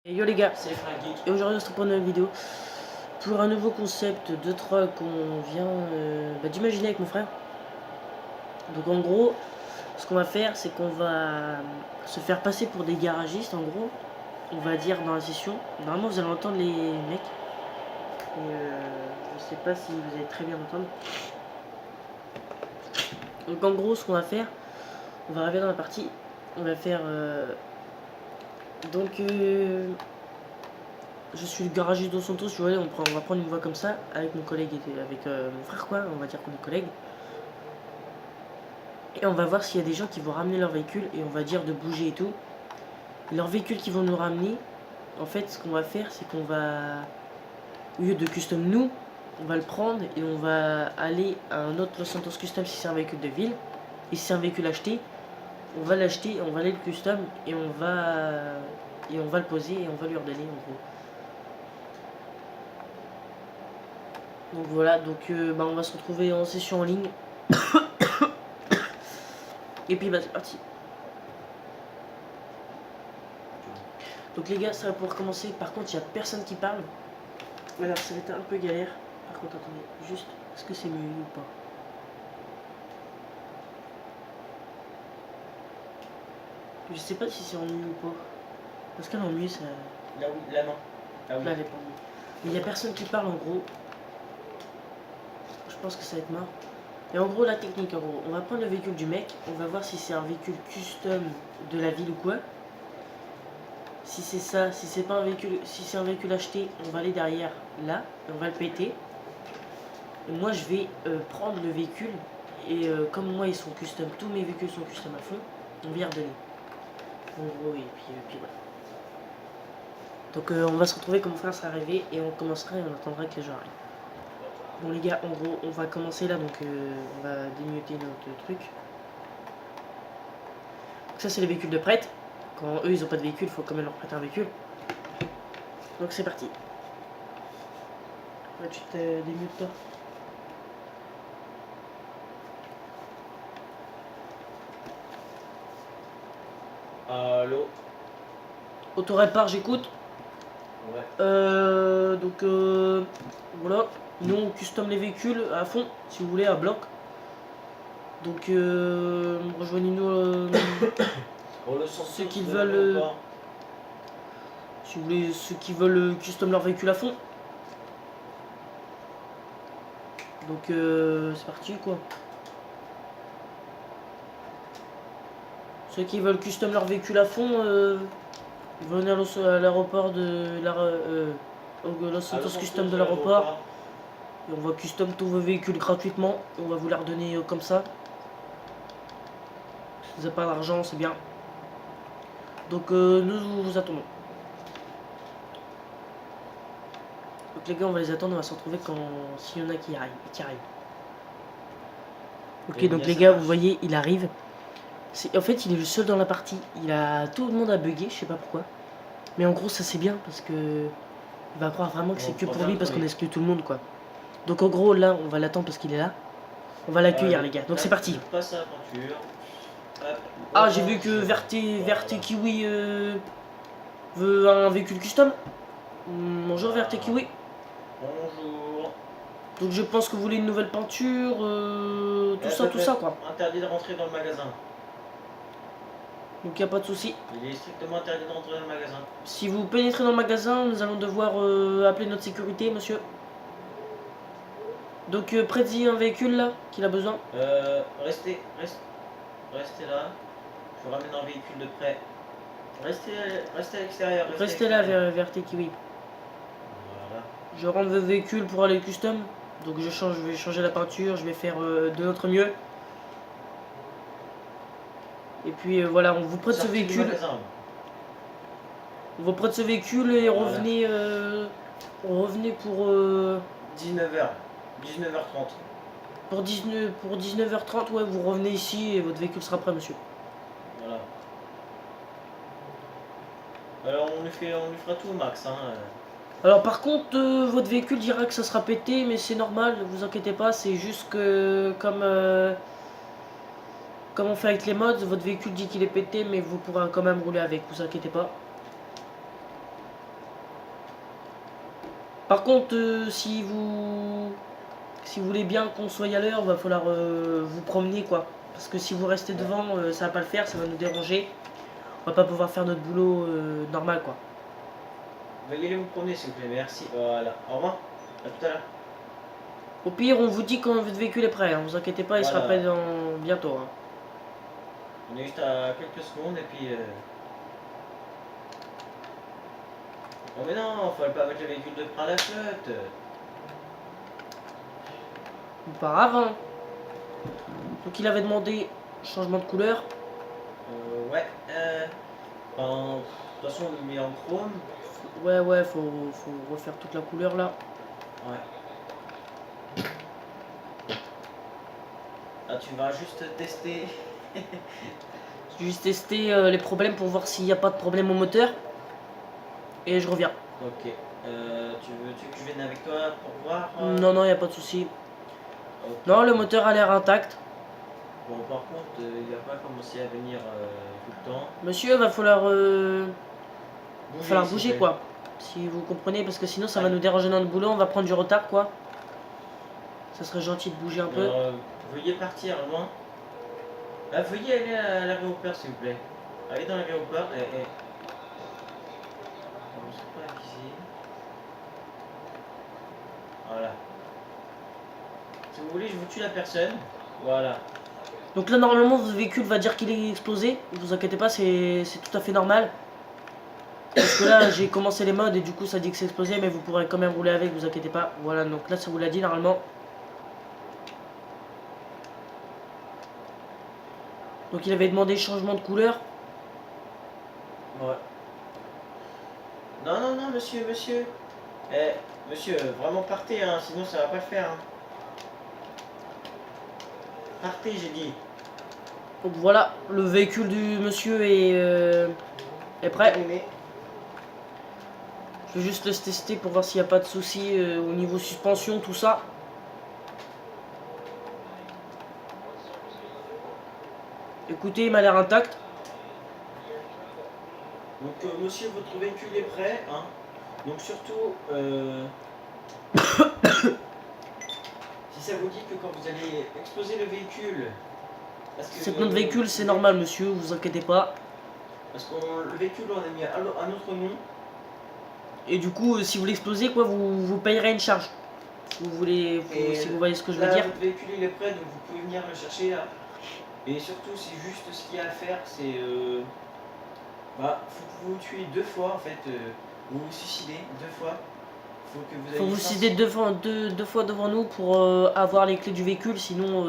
Et yo les gars, C'est Frankie. et aujourd'hui on se retrouve pour une nouvelle vidéo pour un nouveau concept de troll qu'on vient d'imaginer avec mon frère. Donc en gros, ce qu'on va faire, c'est qu'on va se faire passer pour des garagistes. En gros, on va dire dans la session. Normalement vous allez entendre les mecs. Et je sais pas si vous allez très bien entendre. Donc en gros, ce qu'on va faire, on va arriver dans la partie, on va faire je suis le garagiste Dos Santos, tu vois, on va prendre une voie comme ça, avec mon collègue et avec mon frère, quoi, on va dire qu'on est collègues. Et on va voir s'il y a des gens qui vont ramener leur véhicule, et on va dire de bouger et tout. Leurs véhicules qui vont nous ramener, en fait, ce qu'on va faire, c'est qu'on va, au lieu de custom nous, on va le prendre et on va aller à un autre Los Santos Custom si c'est un véhicule de ville. Et si c'est un véhicule acheté, on va l'acheter, on va aller le custom, et on va le poser, et on va lui redonner, en gros. Donc voilà, donc on va se retrouver en session en ligne. Et puis bah c'est parti. Donc les gars, ça va pouvoir commencer. Par contre, il n'y a personne qui parle. Alors ça va être un peu galère. Par contre, attendez, juste, est-ce que c'est mieux ou pas? Je sais pas si c'est en mieux ou pas. Parce qu'en mieux, ça... Là oui, là non. Là oui. Là, elle est pas mieux. Mais il n'y a personne qui parle en gros. Je pense que ça va être mort. Et en gros, la technique, en gros, on va prendre le véhicule du mec, on va voir si c'est un véhicule custom de la ville ou quoi. Si c'est ça, si c'est pas un véhicule, si c'est un véhicule acheté, on va aller derrière là, et on va le péter. Et moi, je vais prendre le véhicule, et comme moi, ils sont custom, tous mes véhicules sont custom à fond, on vient redonner. En gros, et puis voilà. Donc on va se retrouver comme mon frère sera arrivé, et on commencera et on attendra que les gens arrivent. Bon les gars, en gros, on va commencer là, donc on va démuter notre truc. Donc, ça c'est les véhicules de prête. Quand eux ils ont pas de véhicule, il faut quand même leur prêter un véhicule. Donc c'est parti. Ouais, tu te démutes toi. Allô. Auto-répare, j'écoute. Ouais. Donc voilà. Nous on custom les véhicules à fond, si vous voulez, à bloc. Donc rejoignez-nous ceux qui veulent. Si vous voulez, ceux qui veulent custom leur véhicule à fond. Donc c'est parti quoi. Ceux qui veulent custom leur véhicule à fond, venez à l'aéroport de Los Santos Custom de l'aéroport. Et on va custom tous vos véhicules gratuitement. Et on va vous les redonner comme ça. Si vous n'avez pas d'argent, c'est bien. Donc nous vous attendons. Donc les gars, on va les attendre, on va se retrouver quand s'il y en a qui arrivent. Ok, donc les gars, vous voyez, il arrive. En fait, il est le seul dans la partie. Tout le monde a bugué, je sais pas pourquoi. Mais en gros, ça c'est bien parce que il va croire vraiment que c'est que pour lui parce qu'on exclut tout le monde quoi. Donc en gros, là, on va l'attendre parce qu'il est là. On va l'accueillir les gars. Donc c'est parti. Ah, j'ai vu que Verte Kiwi veut un véhicule custom. Bonjour Verte Kiwi. Bonjour. Donc je pense que vous voulez une nouvelle peinture, tout ça quoi. Interdit de rentrer dans le magasin. Donc il n'y a pas de souci. Il est strictement interdit de rentrer dans le magasin. Si vous pénétrez dans le magasin, nous allons devoir appeler notre sécurité, monsieur. Donc prêtez-y un véhicule là, qu'il a besoin. Restez là. Je ramène un véhicule de prêt. Restez à l'extérieur. Restez là, Verte Kiwi. Voilà. Je rentre le véhicule pour aller custom. Donc je vais changer la peinture, je vais faire de notre mieux. Et puis voilà, on vous prête ce véhicule. On vous prête ce véhicule et voilà. revenez pour 19h. 19h30. Pour 19h30, ouais, vous revenez ici et votre véhicule sera prêt, monsieur. Voilà. Alors on lui fera tout au max, hein. Alors par contre, votre véhicule dira que ça sera pété, mais c'est normal, ne vous inquiétez pas, c'est juste que comme on fait avec les mods, votre véhicule dit qu'il est pété, mais vous pourrez quand même rouler avec, vous inquiétez pas. Par contre, si vous voulez bien qu'on soit à l'heure, va falloir vous promener quoi. Parce que si vous restez devant, ça va pas le faire, ça va nous déranger. On va pas pouvoir faire notre boulot normal quoi. Veuillez aller vous promener s'il vous plaît, merci. Voilà, au revoir, à tout à l'heure. Au pire, on vous dit quand votre véhicule est prêt, hein. Vous inquiétez pas, il sera Voilà. prêt dans bientôt. Hein. On est juste à quelques secondes et puis... Oh mais non, fallait pas mettre le véhicule de près à la flotte. Auparavant. Donc il avait demandé changement de couleur. Ouais, enfin, de toute façon on le met en chrome. Ouais, faut refaire toute la couleur là. Ouais. Là tu vas juste tester. J'ai juste testé les problèmes pour voir s'il n'y a pas de problème au moteur. Et je reviens. Ok. Tu veux que je vienne avec toi pour voir Non, il n'y a pas de souci. Ok. Non, le moteur a l'air intact. Bon, par contre, il va pas commencer à venir tout le temps. Monsieur, va falloir S'il vous bouger plaît. quoi. Si vous comprenez, parce que sinon ça va Ouais. nous déranger dans le boulot, on va prendre du retard quoi. Ça serait gentil de bouger un peu. Veuillez partir loin. Ah, veuillez aller à l'aéroport s'il vous plaît. Allez dans l'aéroport et... On se pas ici. Voilà. Si vous voulez, je vous tue la personne. Voilà. Donc là normalement votre véhicule va dire qu'il est explosé. Ne vous inquiétez pas, c'est tout à fait normal. Parce que là j'ai commencé les modes et du coup ça dit que c'est explosé, mais vous pourrez quand même rouler avec, vous inquiétez pas. Voilà, donc là ça vous l'a dit normalement. Donc il avait demandé changement de couleur. Ouais. Non, monsieur. Eh, monsieur, vraiment partez, hein, sinon ça va pas le faire. Hein. Partez, j'ai dit. Donc voilà, le véhicule du monsieur est prêt. Allumez. Je vais juste le tester pour voir s'il n'y a pas de souci au niveau suspension, tout ça. Écoutez, il m'a l'air intact. Donc, monsieur, votre véhicule est prêt. Hein. Donc, surtout, si ça vous dit que quand vous allez exploser le véhicule... C'est notre véhicule, c'est normal, monsieur, vous inquiétez pas. Parce que le véhicule, on a mis un autre nom. Et du coup, si vous l'explosez, quoi, vous payerez une charge. Si vous voulez, si vous voyez ce que je veux là, dire. Votre véhicule, il est prêt, donc vous pouvez venir le chercher là. Et surtout, c'est juste ce qu'il y a à faire, c'est... faut que vous tuez 2 fois, en fait. Vous vous suicidez 2 fois. Faut vous suicider deux fois devant nous pour avoir les clés du véhicule, sinon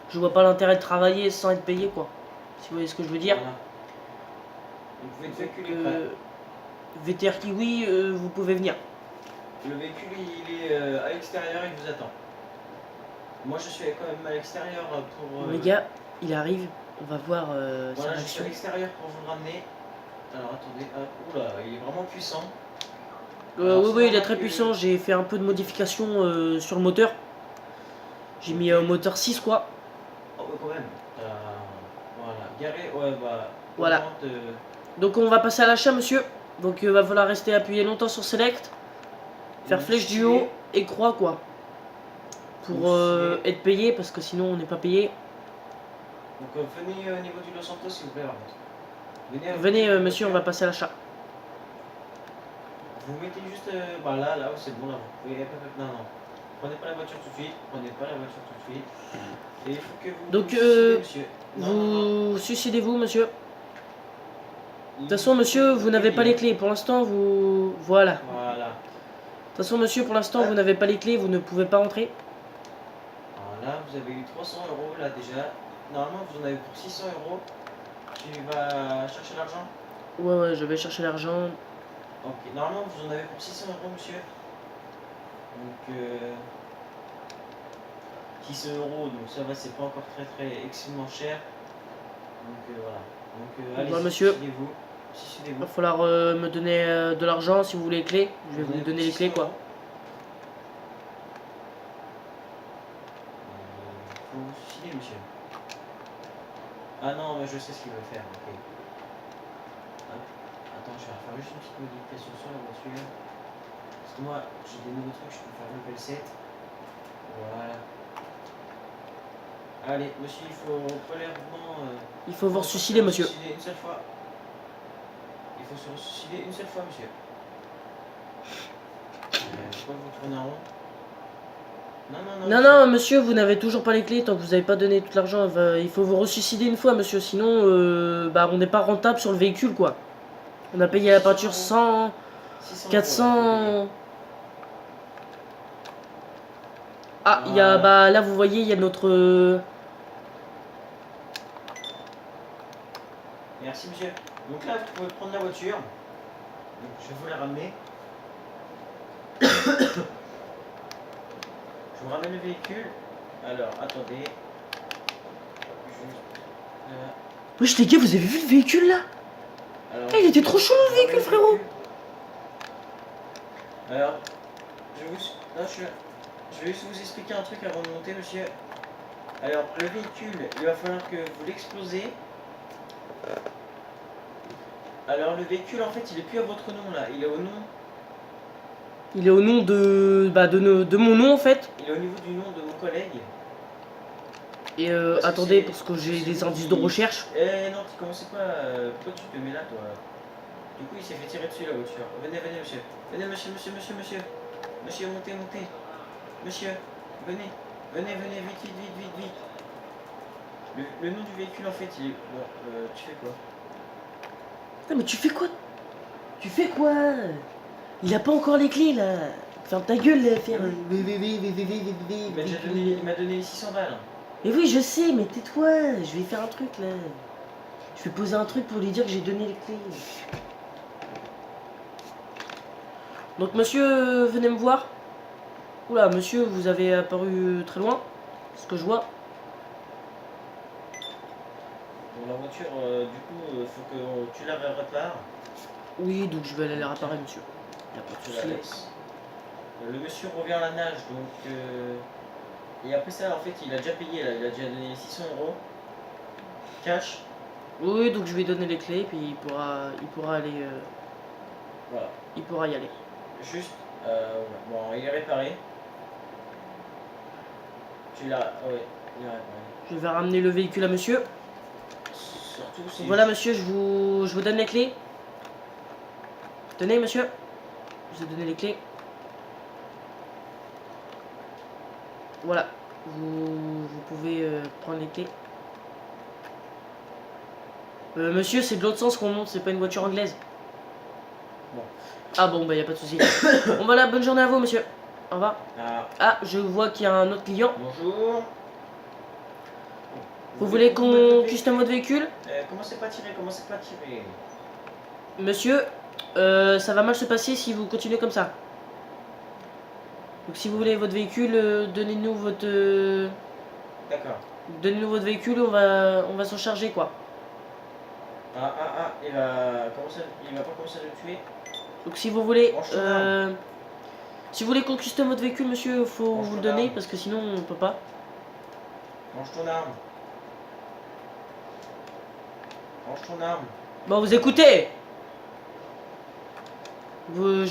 je vois pas l'intérêt de travailler sans être payé, quoi. Si vous voyez ce que je veux dire. Voilà. Donc, votre véhicule est prêt. VTR Kiwi, vous pouvez venir. Le véhicule, il est à l'extérieur, il vous attend. Moi, je suis quand même à l'extérieur pour... Les gars, il arrive, on va voir sa Voilà, je suis réaction. à l'extérieur pour vous le ramener. Alors, attendez, hop. Oula, il est vraiment puissant. Oui, il est très puissant. J'ai fait un peu de modification sur le moteur. J'ai mis un moteur 6 quoi. Oh, quand même. Voilà, garé, ouais, bah. Voilà. Donc, on va passer à l'achat, monsieur. Donc, il va falloir rester appuyé longtemps sur Select. Faire flèche du haut et croix, quoi. Pour être payé, parce que sinon, on n'est pas payé. Donc, venez au niveau du Los Santos, s'il vous plaît. Venez, monsieur, on va passer à l'achat. Vous mettez juste là, c'est bon, là. Vous pouvez... Non. Prenez pas la voiture tout de suite. Et il faut que vous... Donc, suicidez, monsieur. vous suicidez-vous, monsieur. De toute façon, monsieur, vous n'avez pas les clés. Pour l'instant, vous... Voilà. De toute façon, monsieur, pour l'instant, vous n'avez pas les clés. Vous ne pouvez pas entrer. Voilà, vous avez eu 300 € là déjà. Normalement, vous en avez pour 600 €. Tu vas chercher l'argent? Ouais, je vais chercher l'argent. Ok, normalement, vous en avez pour 600 €, monsieur. Donc, 600 €, donc ça va, c'est pas encore très extrêmement cher. Donc, voilà. Donc, allez, monsieur. suicidez-vous. Il va falloir me donner de l'argent si vous voulez les clés. Je vais vous donner les clés, quoi. Faut vous suicider, monsieur. Ah non, mais je sais ce qu'il veut faire. Ok. Hop. Attends, je vais refaire juste une petite modification sur la voiture. Parce que moi j'ai des nouveaux trucs, je peux faire level 7. Voilà. Allez, monsieur, il faut prélèvement. Il faut vous ressusciter, monsieur. Une seule fois. Il faut se ressusciter une seule fois, monsieur. Pourquoi vous tournez en rond? Non, monsieur, vous n'avez toujours pas les clés tant que vous n'avez pas donné tout l'argent. Il faut vous ressusciter une fois, monsieur. Sinon, bah, on n'est pas rentable sur le véhicule, quoi. On a payé la peinture 100, 400. Ah, il y a, bah, là, vous voyez, il y a notre. Merci, monsieur. Donc là, vous pouvez prendre la voiture. Donc, je vais vous la ramener. Je vous ramène le véhicule. Alors, attendez. Wesh, les gars, vous avez vu le véhicule là? Alors, il était trop chaud le véhicule, frérot. Alors, je vais juste vous expliquer un truc avant de monter, monsieur. Alors, le véhicule, il va falloir que vous l'explosez. Alors, le véhicule, en fait, il est plus à votre nom là. Il est au nom. Il est au nom de. Bah, de mon nom en fait. Il est au niveau du nom de mon collègue. Et attendez, parce que j'ai des indices de recherche. Non, tu commences pas. Pourquoi tu te mets là, toi? Du coup, il s'est fait tirer dessus la voiture. Venez, monsieur. Venez, monsieur. Monsieur, montez. Monsieur, venez, vite. Le nom du véhicule, en fait, il est. Bon, tu fais quoi? Non, mais tu fais quoi? Tu fais quoi? Il a pas encore les clés là. Ferme ta gueule là, faire. Il m'a donné les 600 balles. Mais oui, je sais, mais tais-toi. Je vais faire un truc là. Je vais poser un truc pour lui dire que j'ai donné les clés. Donc, monsieur, venez me voir. Oula, monsieur, vous avez apparu très loin. Ce que je vois. Bon, la voiture, du coup, faut que tu la répares. Oui, donc je vais aller la réparer, monsieur. Y a pas de Tu la laisses. Le monsieur revient à la nage, donc. Et après ça, en fait, il a déjà payé, là. Il a déjà donné 600 € cash. Oui, donc je vais lui donner les clés, puis il pourra aller. Voilà. Il pourra y aller. Juste, bon, il est réparé. Tu l'as, ouais, il est réparé. Je vais ramener le véhicule à monsieur. Surtout si. Voilà, monsieur, je vous donne les clés. Tenez, monsieur. Je vous ai donné les clés. Voilà. Vous pouvez prendre les clés. Monsieur, c'est de l'autre sens qu'on monte, c'est pas une voiture anglaise. Bon. Ah bon, bah y a pas de souci. Bon voilà, bonne journée à vous, monsieur. Au revoir. Ah, je vois qu'il y a un autre client. Bonjour. Vous voulez qu'on custom votre véhicule? Commencez pas à tirer. Monsieur, ça va mal se passer si vous continuez comme ça. Donc si vous voulez votre véhicule, donnez-nous votre... D'accord. Donnez-nous votre véhicule, on va s'en charger quoi. Il va pas commencer à le tuer. Donc si vous voulez... si vous voulez qu'on custom votre véhicule, monsieur, faut vous le donner parce que sinon on peut pas. Range ton arme. Bon, vous écoutez. Vous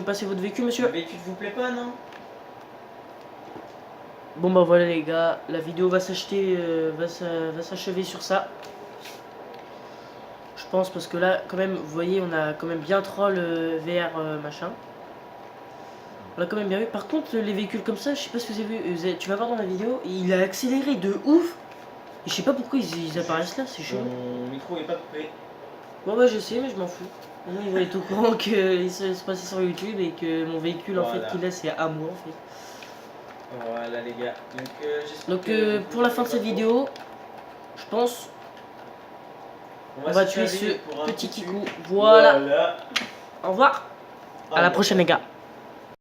passez votre véhicule, monsieur? Le véhicule vous plaît pas, non? Bon bah voilà les gars, la vidéo va s'achever sur ça. Je pense parce que là, quand même, vous voyez, on a quand même bien troll VR machin. On l'a quand même bien vu. Par contre, les véhicules comme ça, je sais pas si vous avez vu, tu vas voir dans la vidéo, il a accéléré de ouf. Et je sais pas pourquoi ils apparaissent là, c'est chaud. Mon micro est pas coupé. Bon bah je sais, mais je m'en fous. Il va être au courant qu'il se passait sur YouTube et que mon véhicule en fait qu'il a c'est à moi en fait. Voilà les gars. Donc pour la fin de cette vidéo, je pense on va tuer ce petit kikou. Voilà. Au revoir. À la prochaine les gars.